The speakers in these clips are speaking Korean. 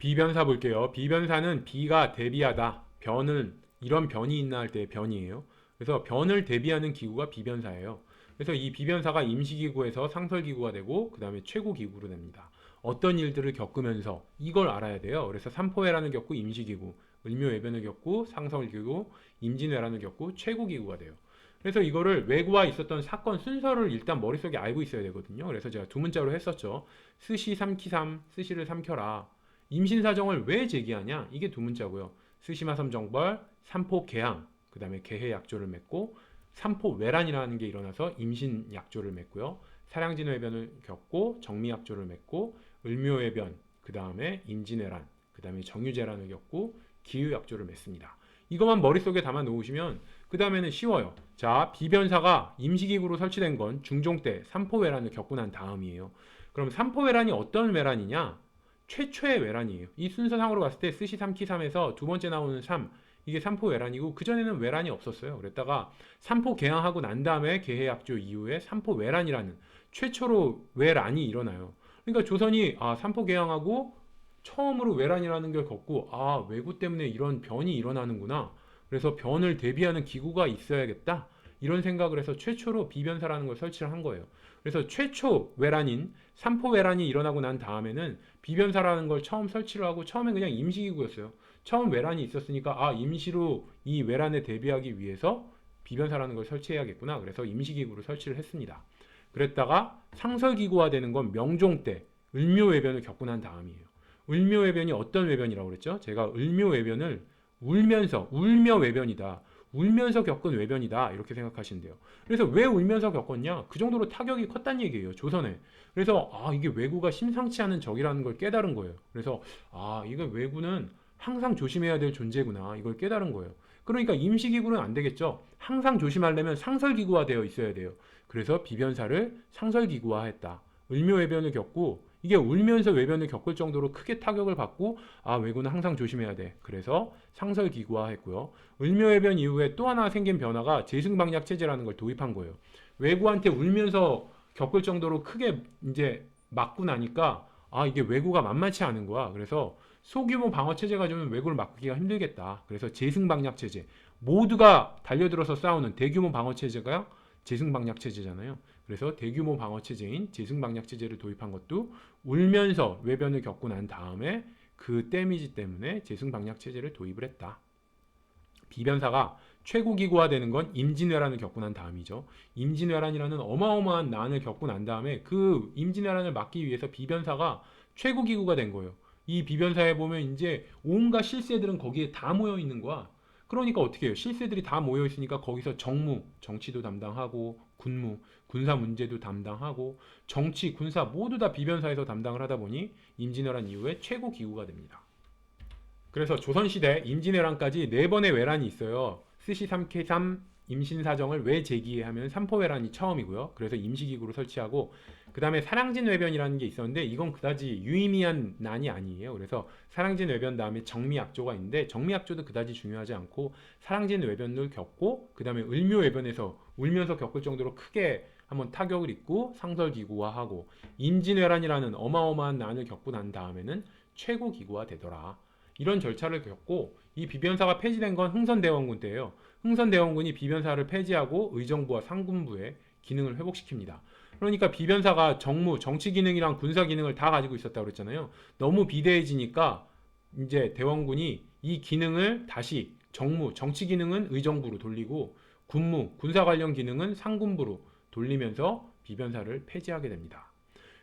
비변사 볼게요. 비변사는 비가 대비하다. 변은 이런 변이 있나 할 때 변이에요. 그래서 변을 대비하는 기구가 비변사예요. 그래서 이 비변사가 임시기구에서 상설기구가 되고 그 다음에 최고기구로 됩니다. 어떤 일들을 겪으면서 이걸 알아야 돼요. 그래서 삼포회란을 겪고 임시기구, 을묘외변을 겪고 상설기구, 임진왜란을 겪고 최고기구가 돼요. 그래서 이거를 외구와 있었던 사건 순서를 일단 머릿속에 알고 있어야 되거든요. 그래서 제가 두 문자로 했었죠. 스시 삼키삼, 스시를 삼켜라. 임신사정을 왜 제기하냐? 이게 두 문자고요. 스시마섬정벌, 삼포개항, 그 다음에 개해약조를 맺고 삼포외란이라는 게 일어나서 임신약조를 맺고요. 사량진외변을 겪고 정미약조를 맺고 을묘외변, 그 다음에 임진왜란, 그 다음에 정유재란을 겪고 기후약조를 맺습니다. 이것만 머릿속에 담아 놓으시면 그 다음에는 쉬워요. 자, 비변사가 임시기구로 설치된 건 중종 때 삼포외란을 겪고 난 다음이에요. 그럼 삼포외란이 어떤 외란이냐? 최초의 외란이에요. 이 순서상으로 봤을 때 스시 3키3에서 두 번째 나오는 3, 이게 삼포 외란이고 그전에는 외란이 없었어요. 그랬다가 삼포 개항하고 난 다음에 개해약조 이후에 삼포 외란이라는 최초로 외란이 일어나요. 그러니까 조선이 삼포 개항하고 처음으로 외란이라는 걸 겪고 외구 때문에 이런 변이 일어나는구나. 그래서 변을 대비하는 기구가 있어야겠다. 이런 생각을 해서 최초로 비변사라는 걸 설치를 한 거예요. 그래서 최초 외란인 삼포 외란이 일어나고 난 다음에는 비변사라는 걸 처음 설치를 하고 처음엔 그냥 임시기구였어요. 처음 외란이 있었으니까 임시로 이 외란에 대비하기 위해서 비변사라는 걸 설치해야겠구나. 그래서 임시기구를 설치를 했습니다. 그랬다가 상설기구화 되는 건 명종 때 을묘외변을 겪고 난 다음이에요. 을묘외변이 어떤 외변이라고 그랬죠? 제가 을묘외변을 울며 외변이다. 울면서 겪은 외변이다. 이렇게 생각하시면 돼요. 그래서 왜 울면서 겪었냐? 그 정도로 타격이 컸단 얘기예요. 조선에. 그래서 이게 왜구가 심상치 않은 적이라는 걸 깨달은 거예요. 그래서 이거 왜구는 항상 조심해야 될 존재구나. 이걸 깨달은 거예요. 그러니까 임시기구는 안 되겠죠. 항상 조심하려면 상설기구화 되어 있어야 돼요. 그래서 비변사를 상설기구화했다. 을묘외변을 겪고 이게 울면서 외변을 겪을 정도로 크게 타격을 받고 외구는 항상 조심해야 돼. 그래서 상설기구화했고요. 을묘외변 이후에 또 하나 생긴 변화가 제승방약 체제라는 걸 도입한 거예요. 외구한테 울면서 겪을 정도로 크게 이제 맞고 나니까 이게 외구가 만만치 않은 거야. 그래서 소규모 방어 체제가 좀 외구를 막기가 힘들겠다. 그래서 제승방약 체제. 모두가 달려들어서 싸우는 대규모 방어 체제가 제승방약 체제잖아요. 그래서 대규모 방어 체제인 제승방약 체제를 도입한 것도 울면서 외변을 겪고 난 다음에 그 데미지 때문에 제승방약 체제를 도입을 했다. 비변사가 최고기구화되는 건 임진왜란을 겪고 난 다음이죠. 임진왜란이라는 어마어마한 난을 겪고 난 다음에 그 임진왜란을 막기 위해서 비변사가 최고기구가 된 거예요. 이 비변사에 보면 이제 온갖 실세들은 거기에 다 모여 있는 거야. 그러니까 어떻게 해요? 실세들이 다 모여 있으니까 거기서 정무, 정치도 담당하고 군무, 군사 문제도 담당하고 정치, 군사 모두 다 비변사에서 담당을 하다 보니 임진왜란 이후에 최고기구가 됩니다. 그래서 조선시대 임진왜란까지 4번의 외란이 있어요. 스시 3K3 임신사정을 왜 제기하면 삼포외란이 처음이고요. 그래서 임시기구로 설치하고 그 다음에 사량진외변이라는 게 있었는데 이건 그다지 유의미한 난이 아니에요. 그래서 사량진외변 다음에 정미약조가 있는데 정미약조도 그다지 중요하지 않고 사량진외변을 겪고 그 다음에 을묘외변에서 울면서 겪을 정도로 크게 한번 타격을 입고 상설기구화하고 임진왜란이라는 어마어마한 난을 겪고 난 다음에는 최고기구화 되더라. 이런 절차를 겪고 이 비변사가 폐지된 건 흥선대원군 때예요. 흥선대원군이 비변사를 폐지하고 의정부와 상군부의 기능을 회복시킵니다. 그러니까 비변사가 정무, 정치 기능이랑 군사 기능을 다 가지고 있었다고 그랬잖아요. 너무 비대해지니까 이제 대원군이 이 기능을 다시 정무, 정치 기능은 의정부로 돌리고 군무, 군사 관련 기능은 상군부로 돌리면서 비변사를 폐지하게 됩니다.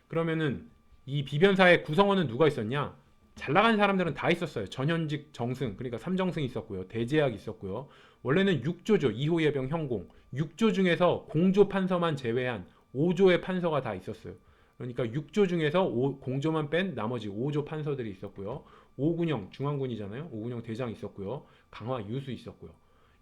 그러면은 이 비변사의 구성원은 누가 있었냐? 잘 나가는 사람들은 다 있었어요. 전현직 정승, 그러니까 삼정승 있었고요. 대제학 있었고요. 원래는 6조죠. 2호 예병 현공. 6조 중에서 공조 판서만 제외한 5조의 판서가 다 있었어요. 그러니까 6조 중에서 공조만 뺀 나머지 5조 판서들이 있었고요. 오군영, 중앙군이잖아요. 오군영 대장 있었고요. 강화 유수 있었고요.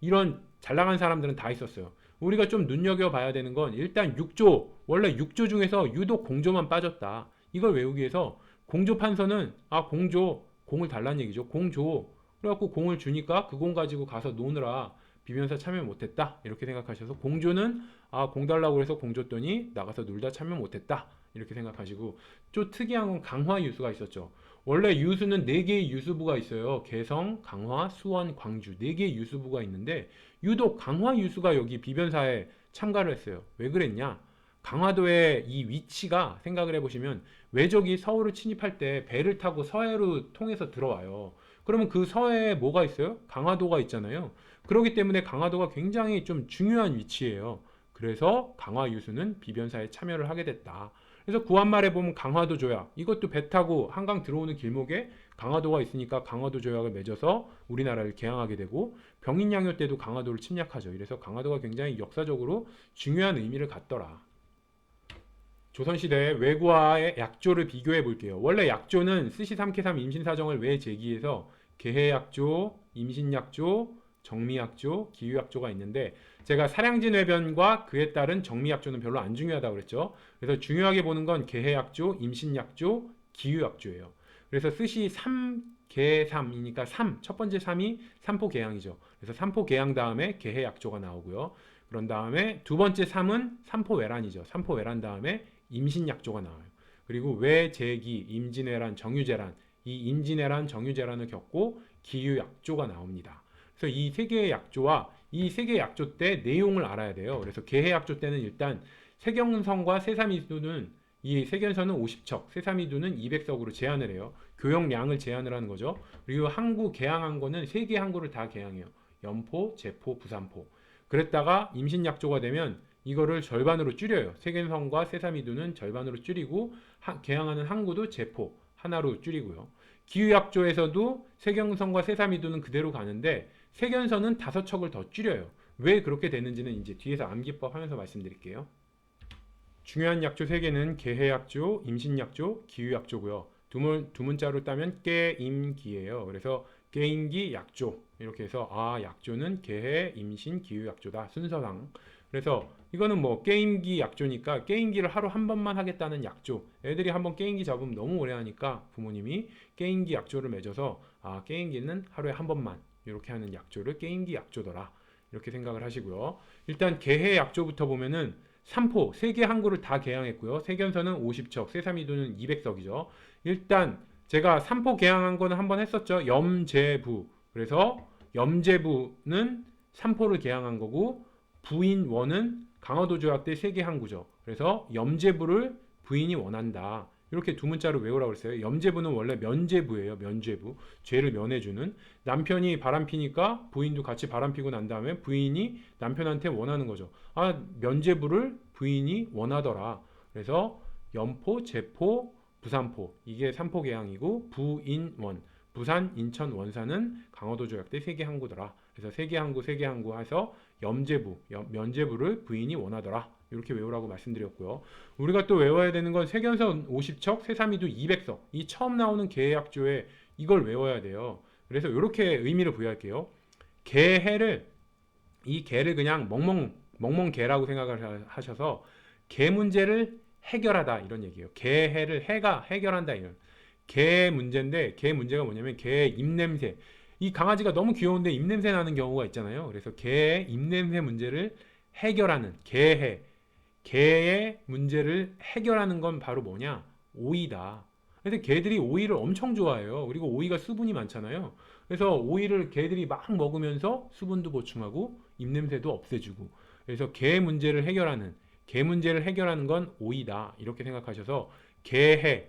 이런 잘 나간 사람들은 다 있었어요. 우리가 좀 눈여겨봐야 되는 건 일단 6조, 원래 6조 중에서 유독 공조만 빠졌다. 이걸 외우기 위해서 공조 판서는 공조 공을 달라는 얘기죠. 공 줘. 그래갖고 공을 주니까 그 공 가지고 가서 노느라 비변사 참여 못했다. 이렇게 생각하셔서 공조는 공 달라고 해서 공 줬더니 나가서 놀다 참여 못했다. 이렇게 생각하시고 좀 특이한 건 강화 유수가 있었죠. 원래 유수는 4개의 유수부가 있어요. 개성, 강화, 수원, 광주 4개의 유수부가 있는데 유독 강화 유수가 여기 비변사에 참가를 했어요. 왜 그랬냐? 강화도의 이 위치가 생각을 해보시면 외적이 서울을 침입할 때 배를 타고 서해로 통해서 들어와요. 그러면 그 서해에 뭐가 있어요? 강화도가 있잖아요. 그렇기 때문에 강화도가 굉장히 좀 중요한 위치예요. 그래서 강화 유수는 비변사에 참여를 하게 됐다. 그래서 구한말에 보면 강화도 조약, 이것도 배 타고 한강 들어오는 길목에 강화도가 있으니까 강화도 조약을 맺어서 우리나라를 개항하게 되고 병인양요 때도 강화도를 침략하죠. 이래서 강화도가 굉장히 역사적으로 중요한 의미를 갖더라. 조선시대 외구와의 약조를 비교해 볼게요. 원래 약조는 스시 3캐3 임신사정을 왜 제기해서 계해약조, 임신약조, 정미약조, 기유약조가 있는데 제가 사량진 외변과 그에 따른 정미약조는 별로 안 중요하다고 그랬죠. 그래서 중요하게 보는 건 계해약조, 임신약조, 기유약조예요. 그래서 스시 3계삼이니까 3, 첫 번째 3이 삼포계양이죠. 그래서 삼포계양 다음에 계해약조가 나오고요. 그런 다음에 두 번째 3은 삼포외란이죠. 삼포외란 다음에 임신약조가 나와요. 그리고 외제기, 임진왜란, 정유재란, 이 임진왜란, 정유재란을 겪고 기유약조가 나옵니다. 그래서 이 세 개의 약조와 이 세 개의 약조 때 내용을 알아야 돼요. 그래서 계해약조 때는 일단 세경선과 세삼이두는 이 세견선은 50척, 세삼이두는 200석으로 제한을 해요. 교역량을 제한을 하는 거죠. 그리고 항구 개항한 거는 세 개 항구를 다 개항해요. 연포, 제포, 부산포. 그랬다가 임신약조가 되면 이거를 절반으로 줄여요. 세견선과 세삼이두는 절반으로 줄이고 개항하는 항구도 제포 하나로 줄이고요. 기유약조에서도 세경선과 세삼이두는 그대로 가는데 세견선은 5척을 더 줄여요. 왜 그렇게 되는지는 이제 뒤에서 암기법 하면서 말씀드릴게요. 중요한 약조 3개는 계해약조, 임신약조, 기유약조고요. 두 문자로 따면 깨임기예요. 그래서 깨임기 약조 이렇게 해서 약조는 계해, 임신, 기유약조다 순서상. 그래서 이거는 뭐 게임기 약조니까 게임기를 하루 한 번만 하겠다는 약조. 애들이 한번 게임기 잡으면 너무 오래 하니까 부모님이 게임기 약조를 맺어서 게임기는 하루에 한 번만 이렇게 하는 약조를 게임기 약조더라. 이렇게 생각을 하시고요. 일단 계해 약조부터 보면은 삼포 3개 항구를 다 개항했고요. 세견선은 50척, 세삼이두는 200석이죠. 일단 제가 삼포 개항한 거는 한번 했었죠. 염제부. 그래서 염제부는 삼포를 개항한 거고 부인원은 강화도 조약 때 3개 항구죠. 그래서 염제부를 부인이 원한다. 이렇게 두 문자로 외우라고 했어요. 염제부는 원래 면제부예요. 면제부. 죄를 면해주는. 남편이 바람피니까 부인도 같이 바람피고 난 다음에 부인이 남편한테 원하는 거죠. 면제부를 부인이 원하더라. 그래서 연포, 제포, 부산포. 이게 삼포계양이고 부인원. 부산, 인천, 원산은 강화도 조약 때 3개 항구더라. 그래서 3개 항구, 3개 항구 해서 염제부, 면제부를 부인이 원하더라. 이렇게 외우라고 말씀드렸고요. 우리가 또 외워야 되는 건 세견선 50척, 세삼이두 200석. 이 처음 나오는 계해약조에 이걸 외워야 돼요. 그래서 이렇게 의미를 부여할게요. 이 개를 그냥 멍멍개라고 생각을 하셔서 개 문제를 해결하다 이런 얘기예요. 개해를 해가 해결한다 이런. 개 문제인데 개 문제가 뭐냐면 개의 입냄새. 이 강아지가 너무 귀여운데 입냄새 나는 경우가 있잖아요. 그래서 개의 입냄새 문제를 해결하는 개의 문제를 해결하는 건 바로 뭐냐? 오이다. 그래서 개들이 오이를 엄청 좋아해요. 그리고 오이가 수분이 많잖아요. 그래서 오이를 개들이 막 먹으면서 수분도 보충하고 입냄새도 없애주고. 그래서 개 문제를 해결하는 건 오이다. 이렇게 생각하셔서 개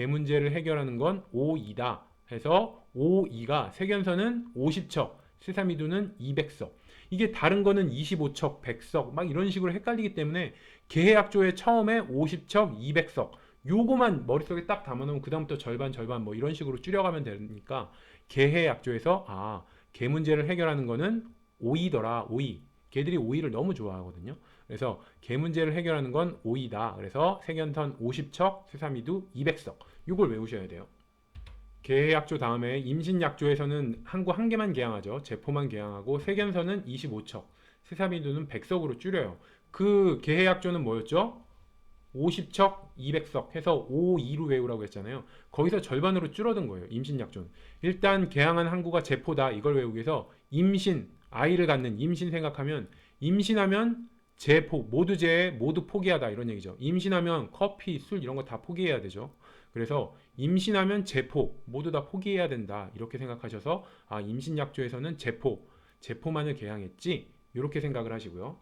문제를 해결하는 건 오이다. 해서 오이가 세견선은 50척, 세삼이두는 200석. 이게 다른 거는 25척, 100석 막 이런 식으로 헷갈리기 때문에 계해약조의 처음에 50척, 200석 요거만 머릿속에 딱 담아놓으면 그 다음부터 절반 뭐 이런 식으로 줄여가면 되니까 계해약조에서 개 문제를 해결하는 거는 오이더라. 오이. 개들이 오이를 너무 좋아하거든요. 그래서 개 문제를 해결하는 건 오이다. 그래서 세견선 50척, 세삼이두 200석. 요걸 외우셔야 돼요. 계해약조 다음에 임신약조에서는 항구 한 개만 개항하죠. 제포만 개항하고 세견선은 25척, 세삼이두는 100석으로 줄여요. 그 계해약조는 뭐였죠? 50척, 200석 해서 52로 외우라고 했잖아요. 거기서 절반으로 줄어든 거예요. 임신약조는. 일단 개항한 항구가 제포다. 이걸 외우기 위해서 임신, 아이를 갖는 임신 생각하면 임신하면 제포, 모두 포기하다 이런 얘기죠. 임신하면 커피, 술 이런 거 다 포기해야 되죠. 그래서 임신하면 제포 모두 다 포기해야 된다 이렇게 생각하셔서 아 임신약조에서는 제포만을 개항했지 이렇게 생각을 하시고요.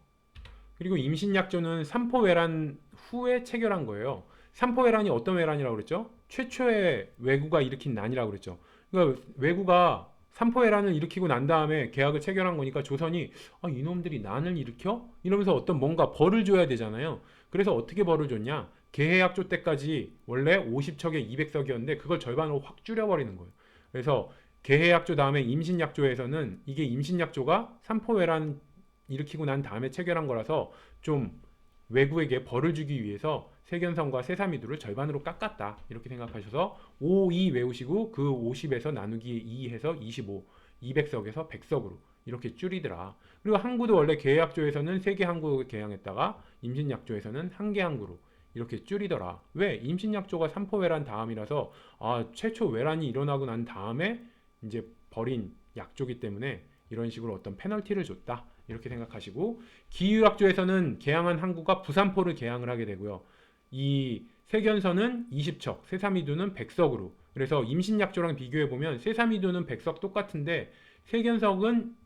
그리고 임신약조는 삼포외란 후에 체결한 거예요. 삼포외란이 어떤 외란이라고 그랬죠? 최초의 왜구가 일으킨 난이라고 그랬죠. 그러니까 왜구가 삼포외란을 일으키고 난 다음에 계약을 체결한 거니까 조선이 아, 이놈들이 난을 일으켜? 이러면서 어떤 뭔가 벌을 줘야 되잖아요. 그래서 어떻게 벌을 줬냐? 개해약조 때까지 원래 50척에 200석이었는데 그걸 절반으로 확 줄여버리는 거예요. 그래서 개해약조 다음에 임신약조에서는 이게 임신약조가 삼포외란 일으키고 난 다음에 체결한 거라서 좀 외구에게 벌을 주기 위해서 세견성과 세사미두를 절반으로 깎았다 이렇게 생각하셔서 5, 2 외우시고 그 50에서 나누기 2 해서 25, 200석에서 100석으로 이렇게 줄이더라. 그리고 항구도 원래 계약조에서는 3개 항구 개항했다가 임신약조에서는 1개 항구로 이렇게 줄이더라. 왜? 임신약조가 삼포외란 다음이라서 아, 최초 외란이 일어나고 난 다음에 이제 벌인 약조기 때문에 이런 식으로 어떤 페널티를 줬다. 이렇게 생각하시고 기유약조에서는 개항한 항구가 부산포를 개항을 하게 되고요. 이 세견선은 20척, 세사미두는 100석으로 그래서 임신약조랑 비교해보면 세사미두는 100석 똑같은데 세견선은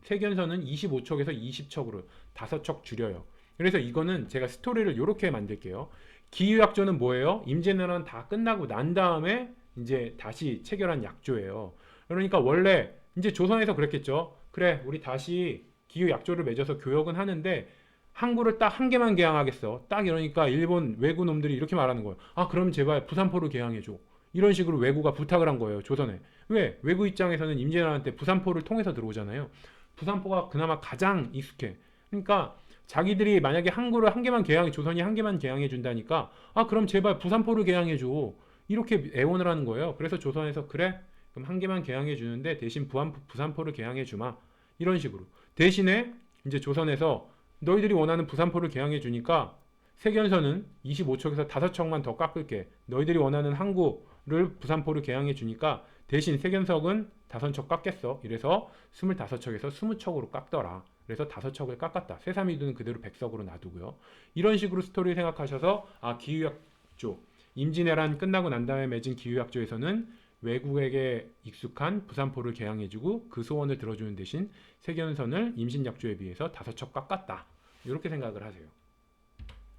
25척에서 20척으로 5척 줄여요. 그래서 이거는 제가 스토리를 이렇게 만들게요. 기유약조는 뭐예요? 임진왜란 다 끝나고 난 다음에 이제 다시 체결한 약조예요. 그러니까 원래 이제 조선에서 그랬겠죠. 그래, 우리 다시 기후 약조를 맺어서 교역은 하는데 항구를 딱 한 개만 개항하겠어. 딱 이러니까 일본 외구 놈들이 이렇게 말하는 거예요. 아, 그럼 제발 부산포를 개항해줘. 이런 식으로 외구가 부탁을 한 거예요. 조선에. 왜? 외구 입장에서는 임진왜란 때 부산포를 통해서 들어오잖아요. 부산포가 그나마 가장 익숙해. 그러니까 자기들이 만약에 항구를 한 개만 개항해, 조선이 한 개만 개항해 준다니까 아, 그럼 제발 부산포를 개항해줘. 이렇게 애원을 하는 거예요. 그래서 조선에서 그래? 그럼 한 개만 개항해 주는데 대신 부산포를 개항해 주마. 이런 식으로. 대신에 이제 조선에서 너희들이 원하는 부산포를 개항해 주니까 세견선은 25척에서 5척만 더 깎을게. 너희들이 원하는 항구를 부산포를 개항해 주니까 대신 세견석은 5척 깎겠어. 이래서 25척에서 20척으로 깎더라. 그래서 5척을 깎았다. 세사미두는 그대로 100석으로 놔두고요. 이런 식으로 스토리를 생각하셔서 아 기후약조 임진왜란 끝나고 난 다음에 맺은 기후약조에서는 외국에게 익숙한 부산포를 개항해주고 그 소원을 들어주는 대신 세견선을 임신약조에 비해서 5척 깎았다. 이렇게 생각을 하세요.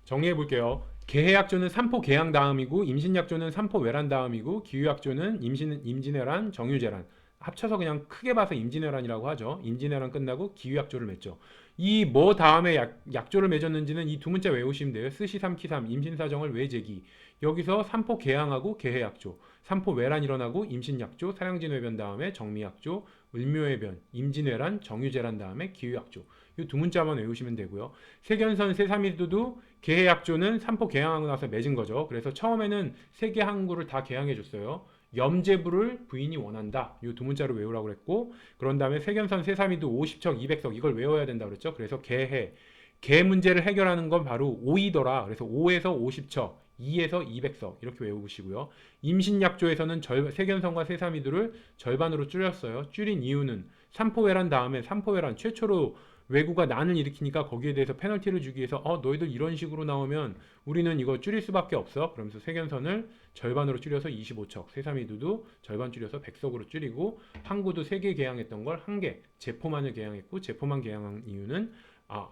정리해 볼게요. 개해약조는 삼포 개항 다음이고 임신약조는 삼포 외란 다음이고 기후약조는 임진왜란, 정유재란 합쳐서 그냥 크게 봐서 임진왜란이라고 하죠. 임진왜란 끝나고 기후약조를 맺죠. 이 뭐 다음에 약조를 맺었는지는 이 두 문자 외우시면 돼요. 스시 삼키삼 임신사정을 왜 제기 여기서 삼포 개항하고 개해약조 삼포 외란 일어나고 임신약조 사량진외변 다음에 정미약조 을묘해변 임진왜란 정유재란 다음에 기후약조 이 두 문자만 외우시면 되고요. 세견선 세사미두도 개해약조는 삼포 개항하고 나서 맺은 거죠. 그래서 처음에는 3개 항구를 다 개항해 줬어요. 염제부를 부인이 원한다. 이 두 문자로 외우라고 그랬고 그런 다음에 세견선 세사미두 50척 200석 이걸 외워야 된다 그랬죠. 그래서 개 문제를 해결하는 건 바로 5이더라. 그래서 5에서 50척 2에서 200석 이렇게 외우시고요. 임신약조에서는 세견선과 세사미두를 절반으로 줄였어요. 줄인 이유는 삼포외란 다음에 삼포외란 최초로 외구가 난을 일으키니까 거기에 대해서 페널티를 주기 위해서 너희들 이런 식으로 나오면 우리는 이거 줄일 수밖에 없어. 그러면서 세견선을 절반으로 줄여서 25척, 세사미두도 절반 줄여서 100석으로 줄이고 항구도 3개 개항했던 걸 1개, 제포만을 개항했고 제포만 개항한 이유는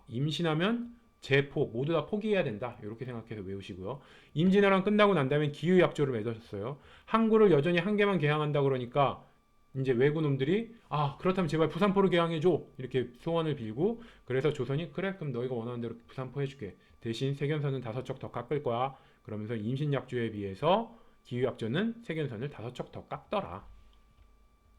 임신하면 제포 모두 다 포기해야 된다. 이렇게 생각해서 외우시고요. 임진왜란 끝나고 난 다음에 기후약조를 맺었어요. 항구를 여전히 1개만 개항한다 그러니까 이제 외구 놈들이 그렇다면 제발 부산포를 개항해줘 이렇게 소원을 빌고 그래서 조선이 그래 그럼 너희가 원하는 대로 부산포 해줄게 대신 세견선은 5척 더 깎을 거야 그러면서 임신약조에 비해서 기후약조는 세견선을 5척 더 깎더라